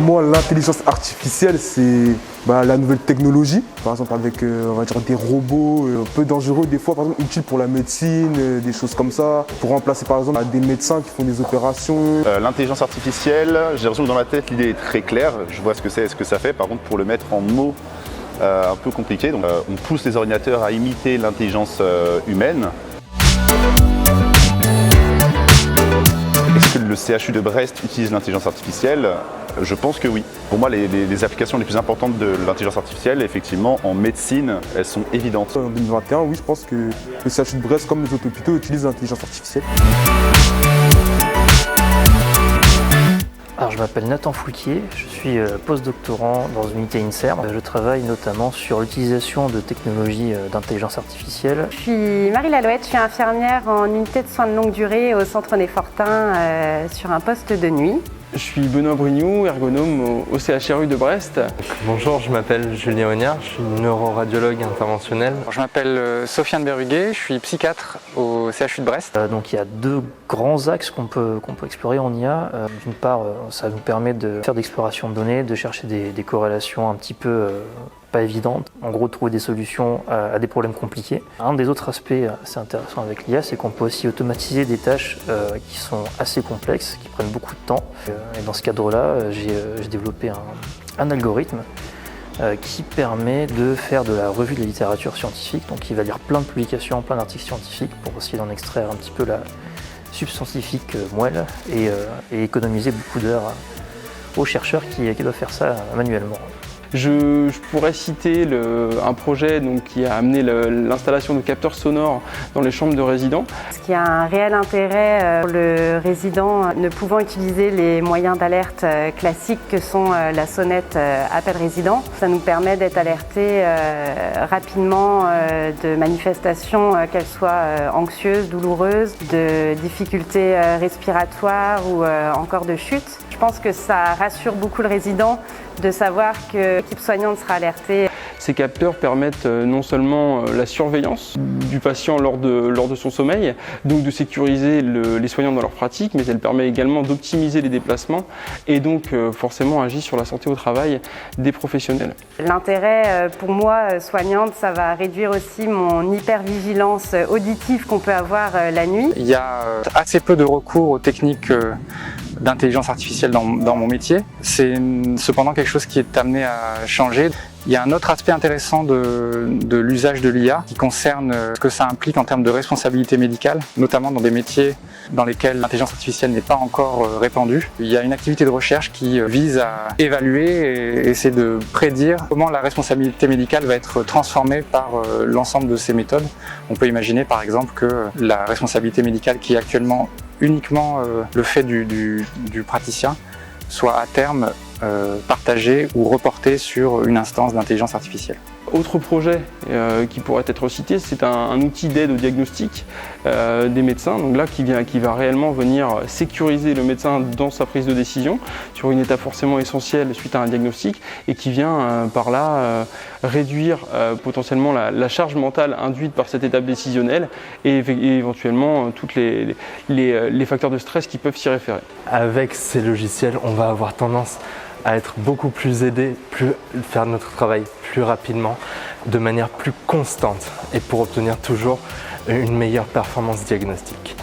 moi, l'intelligence artificielle, c'est la nouvelle technologie. Par exemple, avec on va dire des robots un peu dangereux, des fois, par exemple, utiles pour la médecine, des choses comme ça. Pour remplacer, par exemple, des médecins qui font des opérations. L'intelligence artificielle, j'ai l'impression que dans ma tête, l'idée est très claire. Je vois ce que c'est et ce que ça fait. Par contre, pour le mettre en mots, un peu compliqué. Donc, on pousse les ordinateurs à imiter l'intelligence humaine. Est-ce que le CHU de Brest utilise l'intelligence artificielle? Je pense que oui. Pour moi, les applications les plus importantes de l'intelligence artificielle, effectivement, en médecine, elles sont évidentes. En 2021, oui, je pense que le CHU de Brest, comme les autres hôpitaux, utilisent l'intelligence artificielle. Alors, je m'appelle Nathan Fouquier, je suis postdoctorant dans une unité INSERM. Je travaille notamment sur l'utilisation de technologies d'intelligence artificielle. Je suis Marie Lalouette, je suis infirmière en unité de soins de longue durée au centre Néfortin sur un poste de nuit. Je suis Benoît Brignoux, ergonome au CHRU de Brest. Bonjour, je m'appelle Julien Ognard, je suis neuroradiologue interventionnel. Je m'appelle Sofiane Berruguet, je suis psychiatre au CHU de Brest. Donc il y a deux grands axes qu'on peut explorer en IA. D'une part, ça nous permet de faire d'exploration de données, de chercher des corrélations un petit peu pas évidentes. En gros, trouver des solutions à des problèmes compliqués. Un des autres aspects assez intéressants avec l'IA, c'est qu'on peut aussi automatiser des tâches qui sont assez complexes, qui prennent beaucoup de temps. Et dans ce cadre-là, j'ai développé un algorithme qui permet de faire de la revue de la littérature scientifique. Donc il va lire plein de publications, plein d'articles scientifiques pour essayer d'en extraire un petit peu la subscientifique moelle et économiser beaucoup d'heures aux chercheurs qui doivent faire ça manuellement. Je pourrais citer un projet qui a amené l'installation de capteurs sonores dans les chambres de résidents. Ce qui a un réel intérêt pour le résident ne pouvant utiliser les moyens d'alerte classiques que sont la sonnette appel résident. Ça nous permet d'être alertés rapidement de manifestations, qu'elles soient anxieuses, douloureuses, de difficultés respiratoires ou encore de chute. Je pense que ça rassure beaucoup le résident de savoir que l'équipe soignante sera alertée. Ces capteurs permettent non seulement la surveillance du patient lors de son sommeil, donc de sécuriser les soignants dans leur pratique, mais elle permet également d'optimiser les déplacements et donc forcément agir sur la santé au travail des professionnels. L'intérêt pour moi, soignante, ça va réduire aussi mon hypervigilance auditive qu'on peut avoir la nuit. Il y a assez peu de recours aux techniques d'intelligence artificielle dans mon métier. C'est cependant quelque chose qui est amené à changer. Il y a un autre aspect intéressant de l'usage de l'IA qui concerne ce que ça implique en termes de responsabilité médicale, notamment dans des métiers dans lesquels l'intelligence artificielle n'est pas encore répandue. Il y a une activité de recherche qui vise à évaluer et essayer de prédire comment la responsabilité médicale va être transformée par l'ensemble de ces méthodes. On peut imaginer par exemple que la responsabilité médicale qui est actuellement uniquement le fait du praticien soit à terme partagé ou reporté sur une instance d'intelligence artificielle. Autre projet qui pourrait être cité, c'est un outil d'aide au diagnostic des médecins, donc là qui va réellement venir sécuriser le médecin dans sa prise de décision sur une étape forcément essentielle suite à un diagnostic et qui vient par là réduire potentiellement la charge mentale induite par cette étape décisionnelle et éventuellement tous les facteurs de stress qui peuvent s'y référer. Avec ces logiciels, on va avoir tendance à être beaucoup plus aidé, faire notre travail plus rapidement, de manière plus constante et pour obtenir toujours une meilleure performance diagnostique.